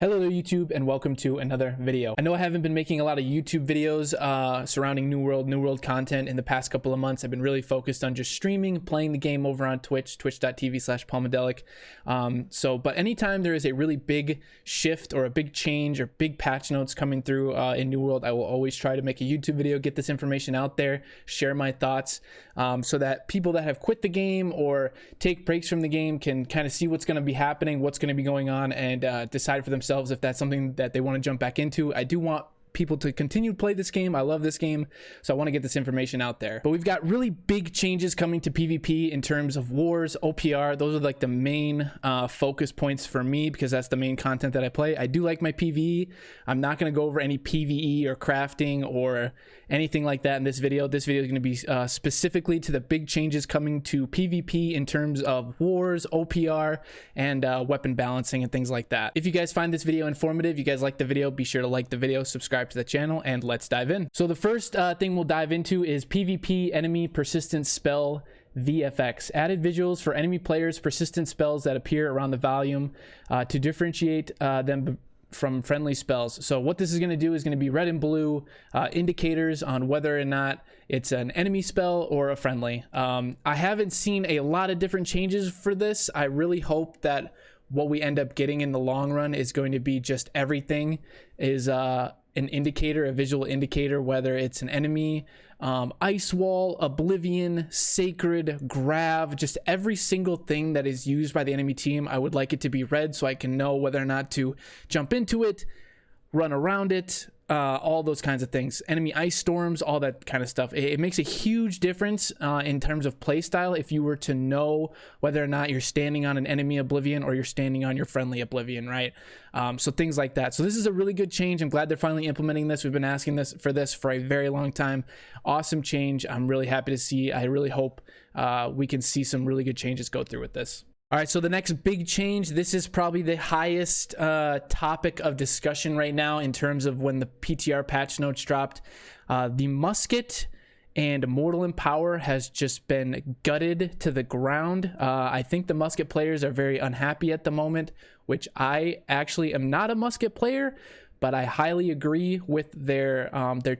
Hello there YouTube, and welcome to another video. I know I haven't been making a lot of YouTube videos surrounding New World content in the past couple of months. I've been really focused on just streaming, playing the game over on Twitch, twitch.tv/Palmadelic. But anytime there is a really big shift or a big change or big patch notes coming through in New World, I will always try to make a YouTube video, get this information out there, share my thoughts, so that people that have quit the game or take breaks from the game can kind of see what's going to be happening, what's going to be going on, and decide for themselves if that's something that they want to jump back into. I do want people to continue to play this game. I love this game, so I want to get this information out there. But we've got really big changes coming to PvP in terms of wars, OPR. Those are like the main focus points for me because that's the main content that I play. I do like my PvE. I'm not going to go over any PvE or crafting or anything like that in this video. This video is going to be specifically to the big changes coming to PvP in terms of wars, OPR, and weapon balancing and things like that. If you guys find this video informative, you guys like the video, be sure to like the video, subscribe to the channel, and let's dive in. So the first thing we'll dive into is PvP enemy persistent spell VFX. Added visuals for enemy players' persistent spells that appear around the volume to differentiate them from friendly spells. So what this is going to do is going to be red and blue indicators on whether or not it's an enemy spell or a friendly. I haven't seen a lot of different changes for this. I really hope that what we end up getting in the long run is going to be just everything is an indicator, a visual indicator, whether it's an enemy, ice wall, oblivion, sacred, grav, just every single thing that is used by the enemy team. I would like it to be red so I can know whether or not to jump into it, run around it, all those kinds of things. Enemy ice storms, all that kind of stuff. It makes a huge difference in terms of playstyle if you were to know whether or not you're standing on an enemy oblivion or you're standing on your friendly oblivion, right? So things like that. So this is a really good change. I'm glad they're finally implementing this. We've been asking this for a very long time. Awesome change. I'm really happy to see. I really hope we can see some really good changes go through with this. All right, so the next big change, this is probably the highest topic of discussion right now in terms of when the PTR patch notes dropped. The musket and Mortal in Power has just been gutted to the ground. I think the musket players are very unhappy at the moment, which I actually am not a musket player, but I highly agree with their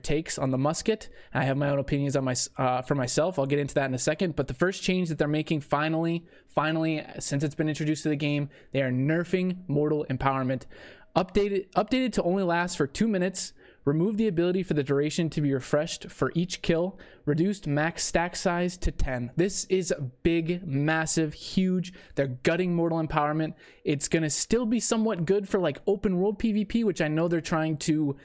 takes on the musket. I have my own opinions on for myself. I'll get into that in a second. But the first change that they're making finally, since it's been introduced to the game, they are nerfing Mortal Empowerment. Updated to only last for 2 minutes. Remove the ability for the duration to be refreshed for each kill. Reduced max stack size to 10. This is big, massive, huge. They're gutting Mortal Empowerment. It's going to still be somewhat good for like open world PvP, which I know they're trying to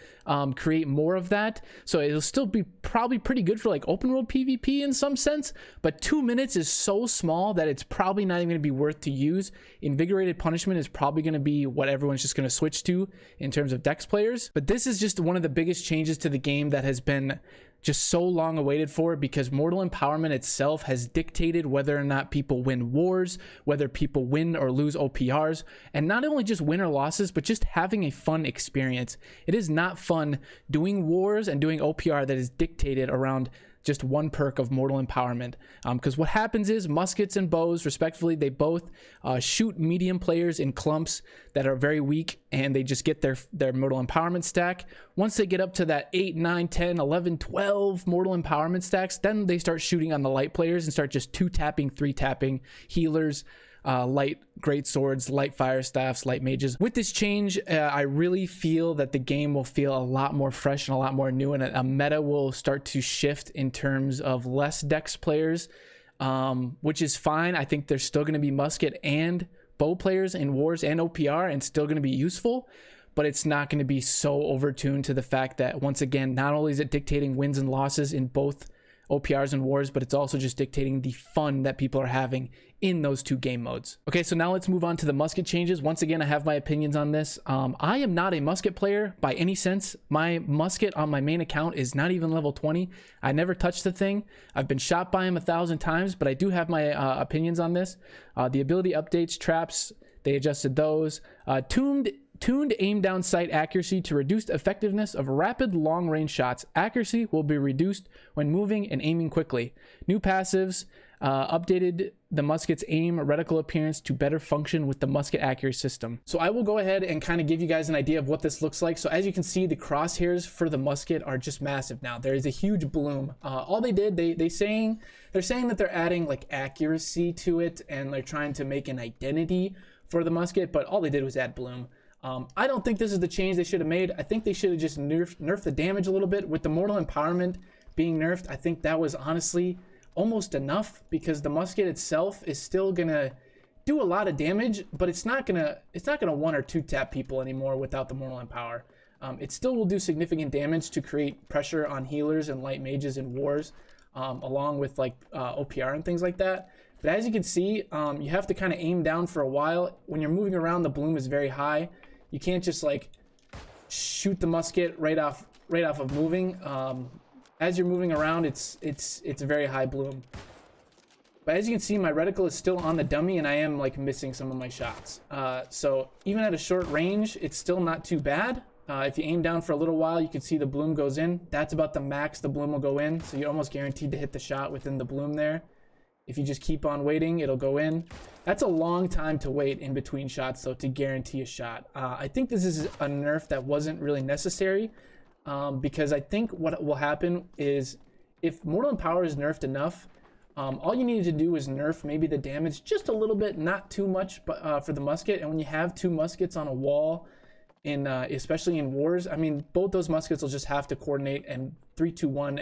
create more of that. So it'll still be probably pretty good for like open world PvP in some sense. But 2 minutes is so small that it's probably not even going to be worth to use. Invigorated Punishment is probably going to be what everyone's just going to switch to in terms of Dex players. But this is just one of the biggest changes to the game that has been just so long awaited for, because Mortal Empowerment itself has dictated whether or not people win wars, whether people win or lose OPRs, and not only just win or losses, but just having a fun experience. It is not fun doing wars and doing OPR that is dictated around just one perk of Mortal Empowerment, because what happens is muskets and bows, respectively, they both shoot medium players in clumps that are very weak, and they just get their Mortal Empowerment stack. Once they get up to that 8, 9, 10, 11, 12 Mortal Empowerment stacks, then they start shooting on the light players and start just 2-tapping, 3-tapping healers, light great swords, light fire staffs, light mages. With this change, I really feel that the game will feel a lot more fresh and a lot more new, and a meta will start to shift in terms of less Dex players, which is fine. I think there's still going to be musket and bow players in wars and OPR, and still going to be useful, but it's not going to be so overtuned to the fact that, once again, not only is it dictating wins and losses in both OPRs and wars, but it's also just dictating the fun that people are having in those two game modes. Okay, so now let's move on to the musket changes. Once again, I have my opinions on this. I am not a musket player by any sense. My musket on my main account is not even level 20. I never touched the thing. I've been shot by him 1,000 times, but I do have my opinions on this. The ability updates, traps, they adjusted those. Tuned aim down sight accuracy to reduce effectiveness of rapid long range shots. Accuracy will be reduced when moving and aiming quickly. New passives, updated the musket's aim reticle appearance to better function with the musket accuracy system. So I will go ahead and kind of give you guys an idea of what this looks like. So as you can see, the crosshairs for the musket are just massive now. There is a huge bloom. All they did, they're saying that they're adding like accuracy to it, and they're trying to make an identity for the musket, but all they did was add bloom. I don't think this is the change they should have made. I think they should have just nerfed the damage a little bit. With the mortal empowerment being nerfed, I think that was honestly almost enough, because the musket itself is still gonna do a lot of damage, but it's not gonna 1 or 2 tap people anymore without the mortal empower. It still will do significant damage to create pressure on healers and light mages in wars, along with like OPR and things like that. But as you can see, you have to kind of aim down for a while. When you're moving around, the bloom is very high. You can't just like shoot the musket right off of moving. As you're moving around, it's a very high bloom. But as you can see, my reticle is still on the dummy, and I am like missing some of my shots. So even at a short range, it's still not too bad. If you aim down for a little while, you can see the bloom goes in. That's about the max the bloom will go in, so you're almost guaranteed to hit the shot within the bloom there. If you just keep on waiting, it'll go in. That's a long time to wait in between shots, though, to guarantee a shot. I think this is a nerf that wasn't really necessary, because I think what will happen is if Mortal Empower is nerfed enough, all you need to do is nerf maybe the damage just a little bit, not too much, but for the musket. And when you have 2 muskets on a wall, in especially in wars, I mean, both those muskets will just have to coordinate and 3, 2, 1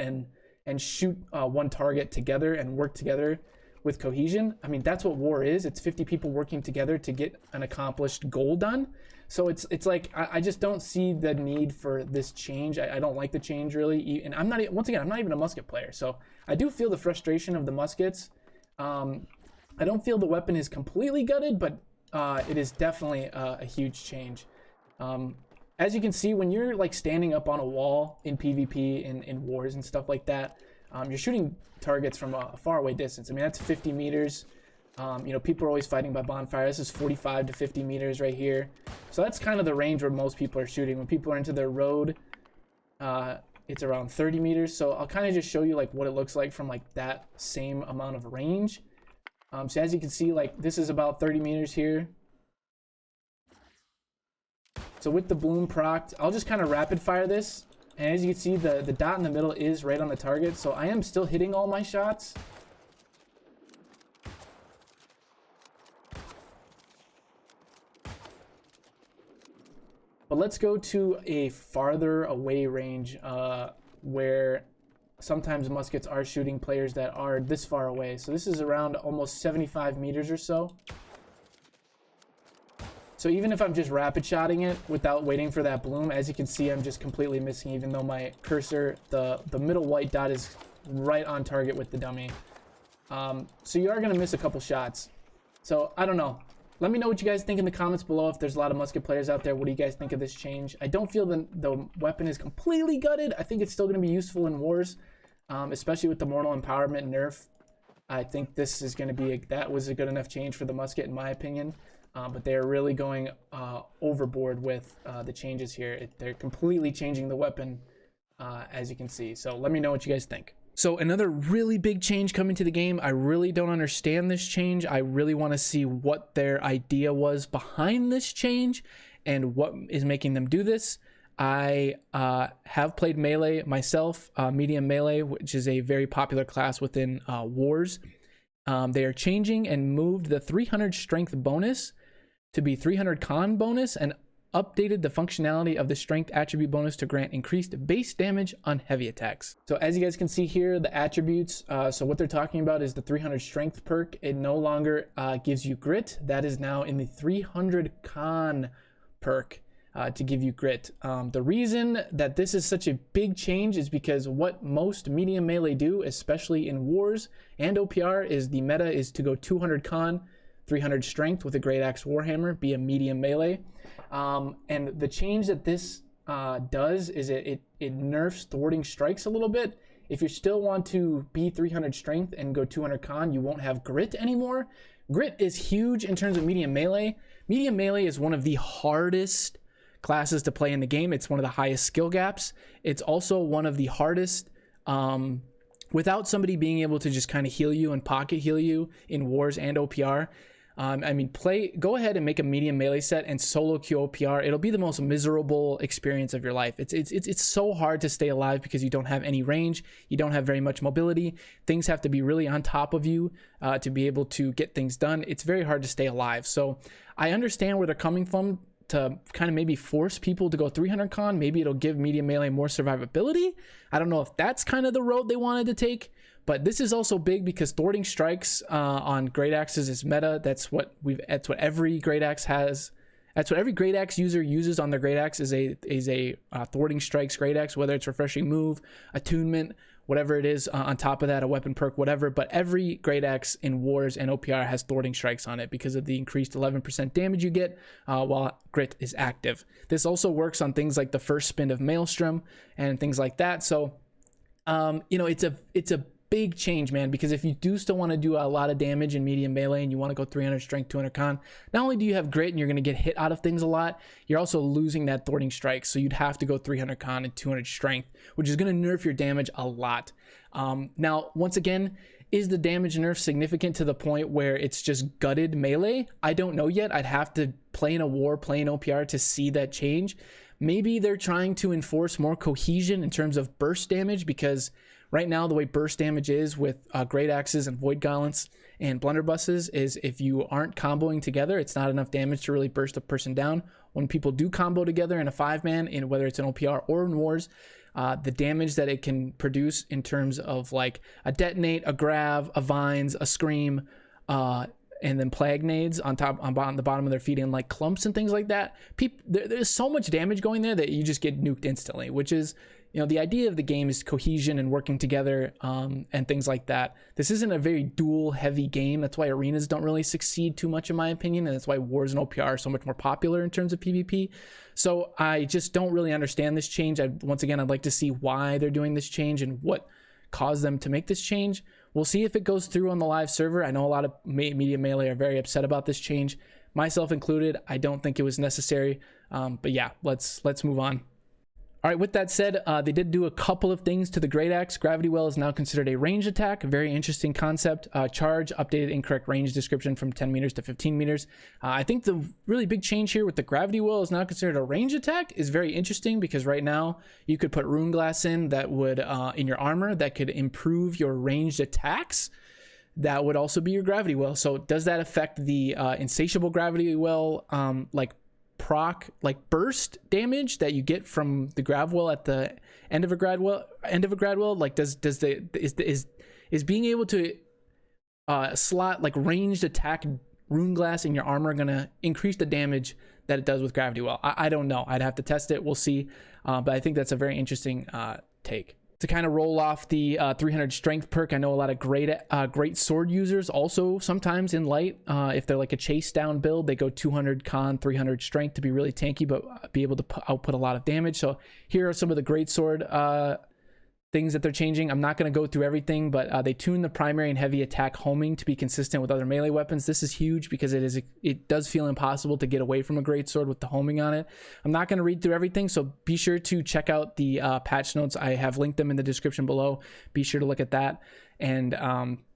and shoot one target together and work together with cohesion. I mean, that's what war is. It's 50 people working together to get an accomplished goal done. So it's like, I just don't see the need for this change. I don't like the change really. And I'm not, once again, I'm not even a musket player. So I do feel the frustration of the muskets. I don't feel the weapon is completely gutted, but it is definitely a huge change. As you can see, when you're like standing up on a wall in PvP, in wars and stuff like that, you're shooting targets from a far away distance. I mean, that's 50 meters. You know, people are always fighting by bonfire. This is 45 to 50 meters right here. So that's kind of the range where most people are shooting. When people are into their road, it's around 30 meters. So I'll kind of just show you like what it looks like from like that same amount of range. So as you can see, like this is about 30 meters here. So with the bloom procced, I'll just kind of rapid fire this. And as you can see, the dot in the middle is right on the target. So I am still hitting all my shots. But let's go to a farther away range where sometimes muskets are shooting players that are this far away. So this is around almost 75 meters or so. So even if I'm just rapid shotting it without waiting for that bloom, as you can see, I'm just completely missing, even though my cursor, the middle white dot is right on target with the dummy. So you are going to miss a couple shots. So I don't know. Let me know what you guys think in the comments below. If there's a lot of musket players out there, what do you guys think of this change? I don't feel the weapon is completely gutted. I think it's still going to be useful in wars, especially with the Mortal Empowerment nerf. I think this is going to be that was a good enough change for the musket, in my opinion. But they're really going overboard with the changes here. They're completely changing the weapon, as you can see. So let me know what you guys think. So another really big change coming to the game. I really don't understand this change. I really want to see what their idea was behind this change and what is making them do this. I have played melee myself, medium melee, which is a very popular class within wars. They are changing and moved the 300 strength bonus to be 300 con bonus, and updated the functionality of the strength attribute bonus to grant increased base damage on heavy attacks. So as you guys can see here, the attributes, so what they're talking about is the 300 strength perk. It no longer gives you grit. That is now in the 300 con perk to give you grit. The reason that this is such a big change is because what most medium melee do, especially in wars and OPR, is the meta is to go 200 con, 300 strength with a Great Axe Warhammer, be a medium melee. And the change that this does is it nerfs thwarting strikes a little bit. If you still want to be 300 strength and go 200 con, you won't have grit anymore. Grit is huge in terms of medium melee. Medium melee is one of the hardest classes to play in the game. It's one of the highest skill gaps. It's also one of the hardest without somebody being able to just kind of heal you and pocket heal you in wars and OPR. I mean, go ahead and make a medium melee set and solo queue OPR. It'll be the most miserable experience of your life. It's so hard to stay alive because you don't have any range. You don't have very much mobility. Things have to be really on top of you to be able to get things done. It's very hard to stay alive. So I understand where they're coming from, to kind of maybe force people to go 300 con. Maybe it'll give medium melee more survivability. I don't know if that's kind of the road they wanted to take, but this is also big because thwarting strikes on great axes is meta. That's what every great axe has. That's what every great axe user uses on their great axe is a thwarting strikes great axe, whether it's refreshing move, attunement, whatever it is, on top of that, a weapon perk, whatever. But every great axe in wars and OPR has thwarting strikes on it because of the increased 11% damage you get while grit is active. This also works on things like the first spin of Maelstrom and things like that. So you know, it's a big change, man, because if you do still want to do a lot of damage in medium melee and you want to go 300 strength, 200 con, not only do you have grit and you're going to get hit out of things a lot, you're also losing that thwarting strike. So you'd have to go 300 con and 200 strength, which is going to nerf your damage a lot. Now, once again, is the damage nerf significant to the point where it's just gutted melee? I don't know yet. I'd have to play in a war, play in OPR to see that change. Maybe they're trying to enforce more cohesion in terms of burst damage, because right now, the way burst damage is with great axes and void gauntlets and blunderbusses is if you aren't comboing together, it's not enough damage to really burst a person down. When people do combo together in a 5-man, in whether it's an OPR or in wars, the damage that it can produce in terms of like a detonate, a grab, a vines, a scream, and then plague nades on the bottom of their feet and like clumps and things like that. There's so much damage going there that you just get nuked instantly, which is, you know, the idea of the game is cohesion and working together and things like that. This isn't a very duel heavy game. That's why arenas don't really succeed too much in my opinion. And that's why wars and OPR are so much more popular in terms of PvP. So I just don't really understand this change. Once again, I'd like to see why they're doing this change and what caused them to make this change. We'll see if it goes through on the live server. I know a lot of medium melee are very upset about this change, myself included. I don't think it was necessary. But yeah, let's move on. All right, with that said, they did do a couple of things to the great axe. Gravity well is now considered a ranged attack. A very interesting concept. Charge updated incorrect range description from 10 meters to 15 meters. I think the really big change here with the gravity well is now considered a range attack is very interesting, because right now you could put rune glass in that would in your armor that could improve your ranged attacks. That would also be your gravity well. So does that affect the insatiable gravity well like burst damage that you get from the grav well at the end of a grad well? Like is being able to slot like ranged attack rune glass in your armor gonna increase the damage that it does with gravity well? I don't know. I'd have to test it. We'll see. But I think that's a very interesting take. To kind of roll off the 300 strength perk, I know a lot of great sword users also sometimes in light, if they're like a chase down build, they go 200 con, 300 strength to be really tanky, but be able to output a lot of damage. So here are some of the great sword things that they're changing. I'm not going to go through everything, but they tuned the primary and heavy attack homing to be consistent with other melee weapons. This is huge because it does feel impossible to get away from a greatsword with the homing on it. I'm not going to read through everything, so be sure to check out the patch notes. I have linked them in the description below. Be sure to look at that and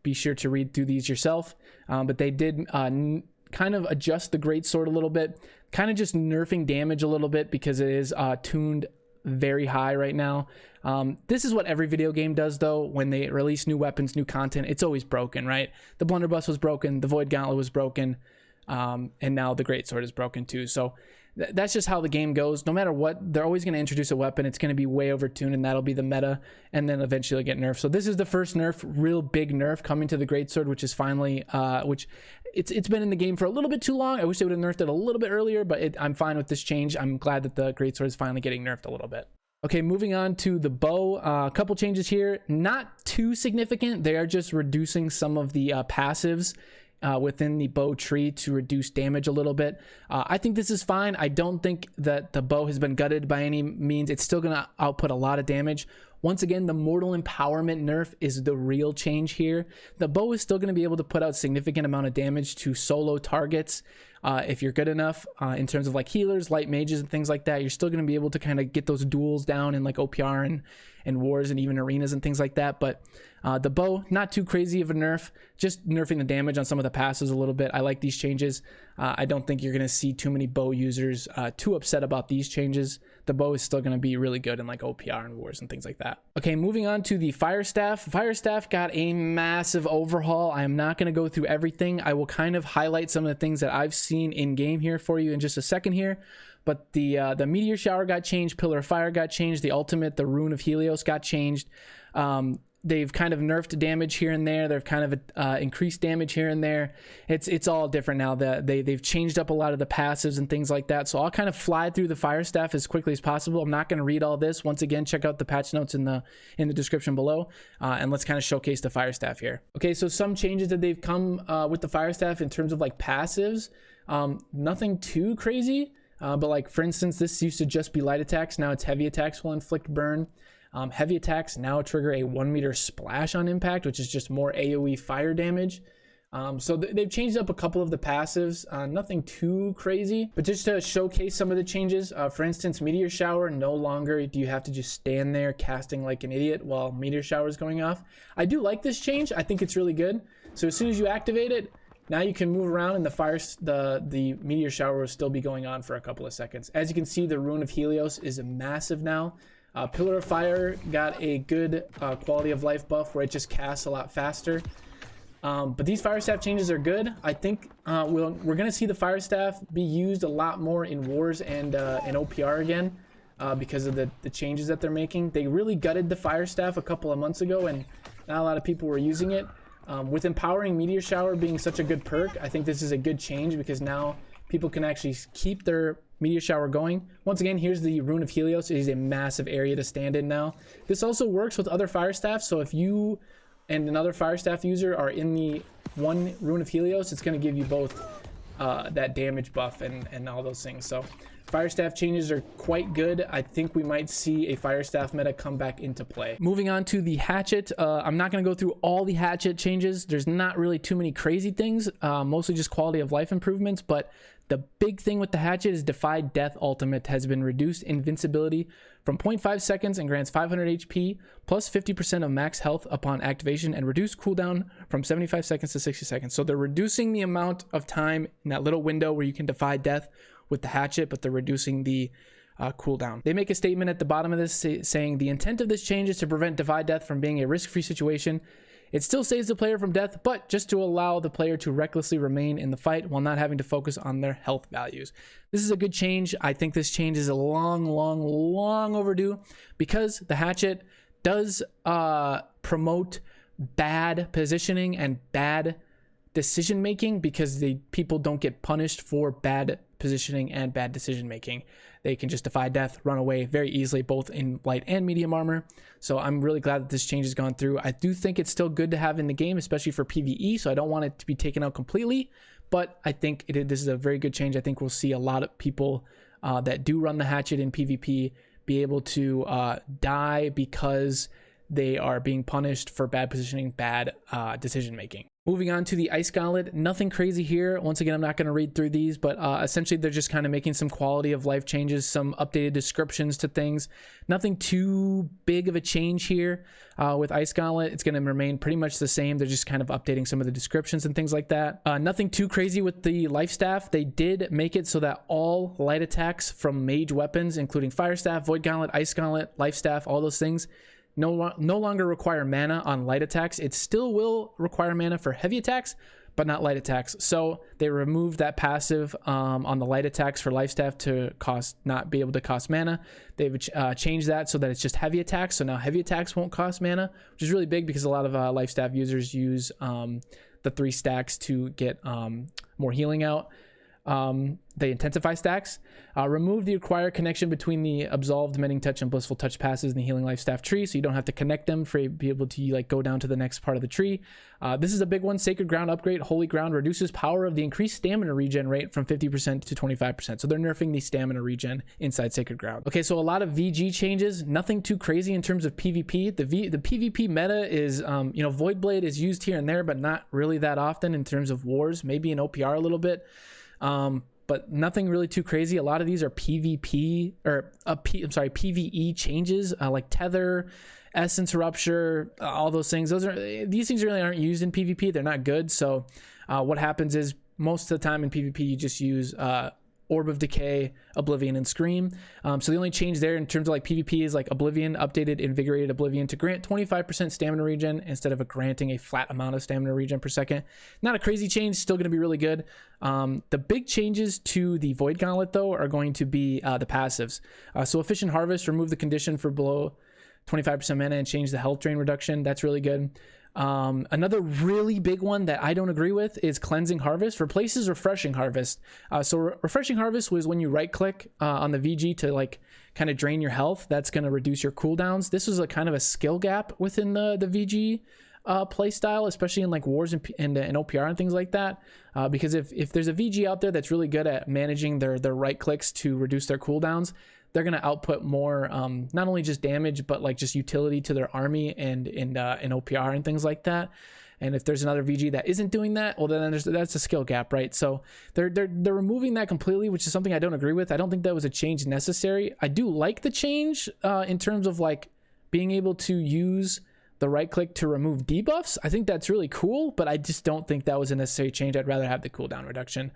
be sure to read through these yourself. But they did kind of adjust the greatsword a little bit, kind of just nerfing damage a little bit because it is tuned very high right now. This is what every video game does though. When they release new weapons, new content, it's always broken, right? The blunderbuss was broken, the void gauntlet was broken, and now the greatsword is broken too. So that's just how the game goes. No matter what, they're always going to introduce a weapon. It's going to be way overtuned, and that'll be the meta, and then eventually get nerfed. So this is the first nerf, real big nerf coming to the greatsword, which is finally which it's been in the game for a little bit too long. I wish they would have nerfed it a little bit earlier, but I'm fine with this change. I'm glad that the greatsword is finally getting nerfed a little bit. Okay, moving on to the bow. A couple changes here, not too significant. They are just reducing some of the passives within the bow tree to reduce damage a little bit. I think this is fine. I don't think that the bow has been gutted by any means. It's still going to output a lot of damage. Once again, the mortal empowerment nerf is the real change here. The bow is still going to be able to put out significant amount of damage to solo targets if you're good enough in terms of like healers, light mages, and things like that. You're still going to be able to kind of get those duels down in like OPR in wars and even arenas and things like that. But the bow, not too crazy of a nerf, just nerfing the damage on some of the passes a little bit. I like these changes. I don't think you're going to see too many bow users too upset about these changes. The bow is still going to be really good in like OPR and wars and things like that. Okay, moving on to the fire staff. Fire staff got a massive overhaul. I am not going to go through everything. I will kind of highlight some of the things that I've seen in game here for you in just a second here. But the meteor shower got changed, pillar of fire got changed, the ultimate, the rune of Helios got changed. They've kind of nerfed damage here and there. They've kind of increased damage here and there. It's all different now. They've changed up a lot of the passives and things like that. So I'll kind of fly through the fire staff as quickly as possible. I'm not going to read all this. Once again, check out the patch notes in the description below, and let's kind of showcase the fire staff here. Okay, so some changes that they've come with the fire staff in terms of like passives. Nothing too crazy, but like for instance, this used to just be light attacks. Now it's heavy attacks will inflict burn. Heavy attacks now trigger a 1 meter splash on impact, which is just more AoE fire damage. So they've changed up a couple of the passives, nothing too crazy, but just to showcase some of the changes. For instance, meteor shower, no longer do you have to just stand there casting like an idiot while meteor shower is going off. I do like this change. I think it's really good. So as soon as you activate it, now you can move around and the meteor shower will still be going on for a couple of seconds. As you can see, the rune of Helios is massive now. Pillar of Fire got a good quality of life buff where it just casts a lot faster. But these fire staff changes are good. I think we're going to see the fire staff be used a lot more in wars and in OPR again because of the changes that they're making. They really gutted the fire staff a couple of months ago and not a lot of people were using it. With empowering meteor shower being such a good perk, I think this is a good change because now people can actually keep their meteor shower going. Once again, here's the rune of Helios. It is a massive area to stand in now. This also works with other fire staffs. So if you and another fire staff user are in the one rune of Helios, it's going to give you both that damage buff and all those things. So fire staff changes are quite good. I think we might see a fire staff meta come back into play. Moving on to the hatchet. I'm not going to go through all the hatchet changes. There's not really too many crazy things, mostly just quality of life improvements. But the big thing with the hatchet is Defy Death ultimate has been reduced invincibility from 0.5 seconds and grants 500 HP plus 50% of max health upon activation and reduced cooldown from 75 seconds to 60 seconds. So they're reducing the amount of time in that little window where you can defy death with the hatchet, but they're reducing the cooldown. They make a statement at the bottom of this saying the intent of this change is to prevent Defy Death from being a risk-free situation. It still saves the player from death, but just to allow the player to recklessly remain in the fight while not having to focus on their health values. This is a good change. I think this change is a long overdue because the hatchet does promote bad positioning and bad decision making because people don't get punished for bad positioning and bad decision making. They can just defy death, run away very easily, both in light and medium armor. So I'm really glad that this change has gone through. I do think it's still good to have in the game, especially for PvE, so I don't want it to be taken out completely, but I think this is a very good change. I think we'll see a lot of people that do run the hatchet in PvP be able to die because they are being punished for bad positioning, bad decision making. Moving on to the Ice Gauntlet, nothing crazy here. Once again, I'm not going to read through these, but essentially they're just kind of making some quality of life changes, some updated descriptions to things. Nothing too big of a change here with Ice Gauntlet. It's going to remain pretty much the same. They're just kind of updating some of the descriptions and things like that. Nothing too crazy with the Life Staff. They did make it so that all light attacks from mage weapons, including Fire Staff, Void Gauntlet, Ice Gauntlet, Life Staff, all those things, no longer require mana on light attacks. It still will require mana for heavy attacks, but not light attacks. So they removed that passive on the light attacks for life staff to not be able to cost mana. They've changed that so that it's just heavy attacks. So now heavy attacks won't cost mana, which is really big because a lot of life staff users use the 3 stacks to get more healing out. They intensify stacks, remove the required connection between the absolved mending touch and blissful touch passes in the healing life staff tree, so you don't have to connect them for be able to like go down to the next part of the tree. This is a big one. Sacred Ground upgrade. Holy Ground reduces power of the increased stamina regen rate from 50% to 25%. So they're nerfing the stamina regen inside Sacred Ground. Okay, so a lot of VG changes, nothing too crazy in terms of PvP. The PvP meta is Void Blade is used here and there, but not really that often in terms of wars, maybe in OPR a little bit. but nothing really too crazy. A lot of these are PvP or PvE changes, like tether, essence rupture, all those things. These things really aren't used in PvP. They're not good. So what happens is most of the time in PvP you just use Orb of Decay, Oblivion, and Scream. So the only change there in terms of like PvP is like Oblivion updated Invigorated Oblivion to grant 25% stamina regen instead of granting a flat amount of stamina regen per second. Not a crazy change, still going to be really good. The big changes to the Void Gauntlet though are going to be the passives. So Efficient Harvest, remove the condition for below 25% mana and change the health drain reduction. That's really good. Another really big one that I don't agree with is Cleansing Harvest replaces Refreshing Harvest. So Refreshing Harvest was when you right click on the VG to like kind of drain your health. That's going to reduce your cooldowns. This was a kind of a skill gap within the VG play style, especially in like wars and OPR and things like that. Because if there's a VG out there that's really good at managing their right clicks to reduce their cooldowns, they're going to output more, not only just damage, but like just utility to their army and in OPR and things like that. And if there's another VG that isn't doing that, well, then that's a skill gap, right? So they're removing that completely, which is something I don't agree with. I don't think that was a change necessary. I do like the change in terms of like being able to use the right click to remove debuffs. I think that's really cool, but I just don't think that was a necessary change. I'd rather have the cooldown reduction.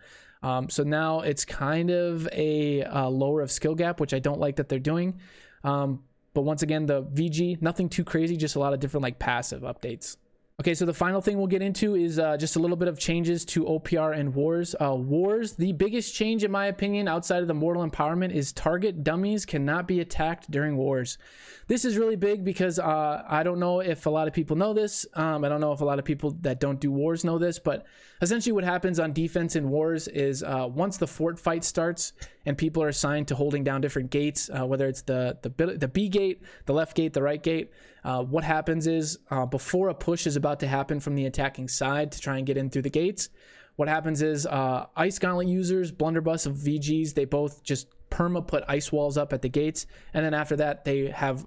So now it's kind of a lower of skill gap, which I don't like that they're doing. But once again, the VG, nothing too crazy, just a lot of different like passive updates. Okay, so the final thing we'll get into is just a little bit of changes to OPR and Wars. Wars, the biggest change in my opinion outside of the Mortal Empowerment is target dummies cannot be attacked during Wars. This is really big because I don't know if a lot of people know this. I don't know if a lot of people that don't do Wars know this, but essentially what happens on defense in Wars is once the fort fight starts and people are assigned to holding down different gates, whether it's the B gate, the left gate, the right gate, what happens is before a push is about to happen from the attacking side to try and get in through the gates, what happens is Ice Gauntlet users, blunderbuss of VGs, they both just perma put ice walls up at the gates, and then after that they have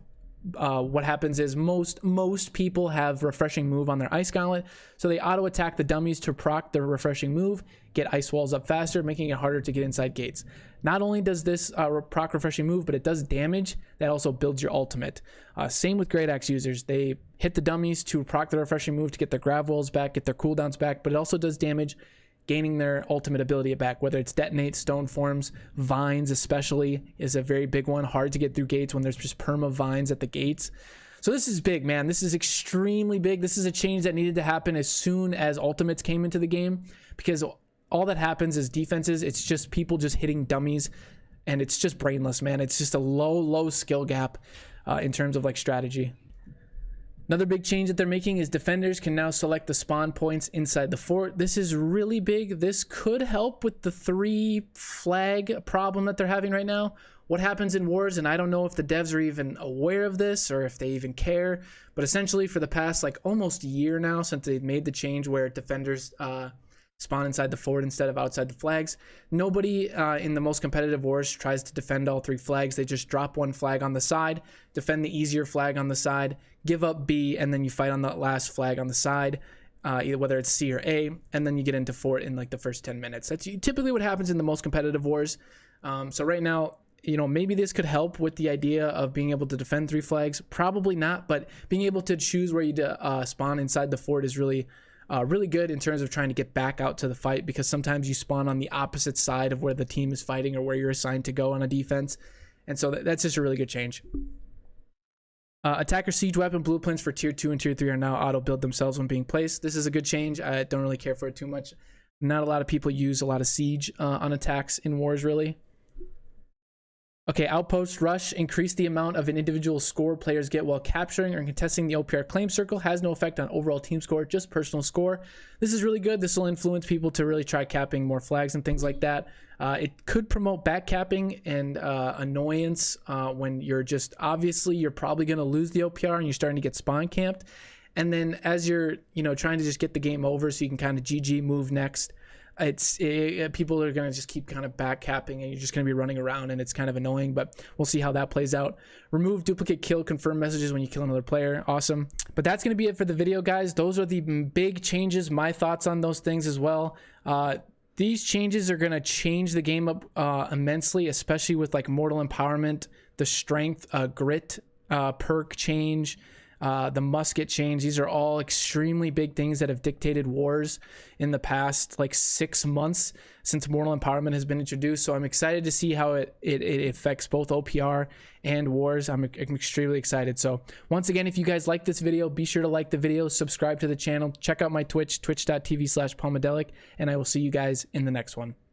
what happens is most people have refreshing move on their Ice Gauntlet, so they auto attack the dummies to proc their refreshing move, get ice walls up faster, making it harder to get inside gates. Not only does this proc refreshing move, but it does damage that also builds your ultimate. Same with Great Axe users, they hit the dummies to proc their refreshing move to get their grav walls back, get their cooldowns back, but it also does damage, gaining their ultimate ability back, whether it's detonate, stone forms, vines especially is a very big one, hard to get through gates when there's just perma vines at the gates. So this is big, man. This is extremely big. This is a change that needed to happen as soon as ultimates came into the game, because all that happens is defenses, it's just people just hitting dummies, and it's just brainless, man. It's just a low skill gap in terms of like strategy. Another big change that they're making is defenders can now select the spawn points inside the fort. This is really big. This could help with the 3 flag problem that they're having right now. What happens in Wars, and I don't know if the devs are even aware of this or if they even care, but essentially for the past like almost year now since they've made the change where defenders spawn inside the fort instead of outside the flags, nobody in the most competitive Wars tries to defend all 3 flags. They just drop 1 flag on the side, defend the easier flag on the side, give up B, and then you fight on the last flag on the side, either whether it's C or A, and then you get into fort in like the first 10 minutes. That's typically what happens in the most competitive Wars. So right now, you know, maybe this could help with the idea of being able to defend 3 flags. Probably not, but being able to choose where you spawn inside the fort is really good in terms of trying to get back out to the fight, because sometimes you spawn on the opposite side of where the team is fighting or where you're assigned to go on a defense, and so that's just a really good change. Attacker siege weapon blueprints for tier 2 and tier 3 are now auto build themselves when being placed. This is a good change. I don't really care for it too much. Not a lot of people use a lot of siege on attacks in Wars really. Okay, Outpost Rush. Increase the amount of an individual score players get while capturing or contesting the OPR claim circle. Has no effect on overall team score, just personal score. This is really good. This will influence people to really try capping more flags and things like that. It could promote back capping and annoyance when you're just, obviously you're probably going to lose the OPR and you're starting to get spawn camped. And then as you're, you know, trying to just get the game over so you can kind of GG move next, people are going to just keep kind of back capping and you're just going to be running around, and it's kind of annoying, but we'll see how that plays out. Remove duplicate kill confirm messages when you kill another player. Awesome. But that's going to be it for the video, guys. Those are the big changes, my thoughts on those things as well. These changes are going to change the game up immensely, especially with like Mortal Empowerment, the Strength, Grit perk change, the Musket change. These are all extremely big things that have dictated wars in the past like 6 months since Mortal Empowerment has been introduced. So I'm excited to see how it affects both OPR and wars. I'm extremely excited. So once again, if you guys like this video, be sure to like the video, subscribe to the channel, check out my Twitch, twitch.tv/Palmadelic, and I will see you guys in the next one.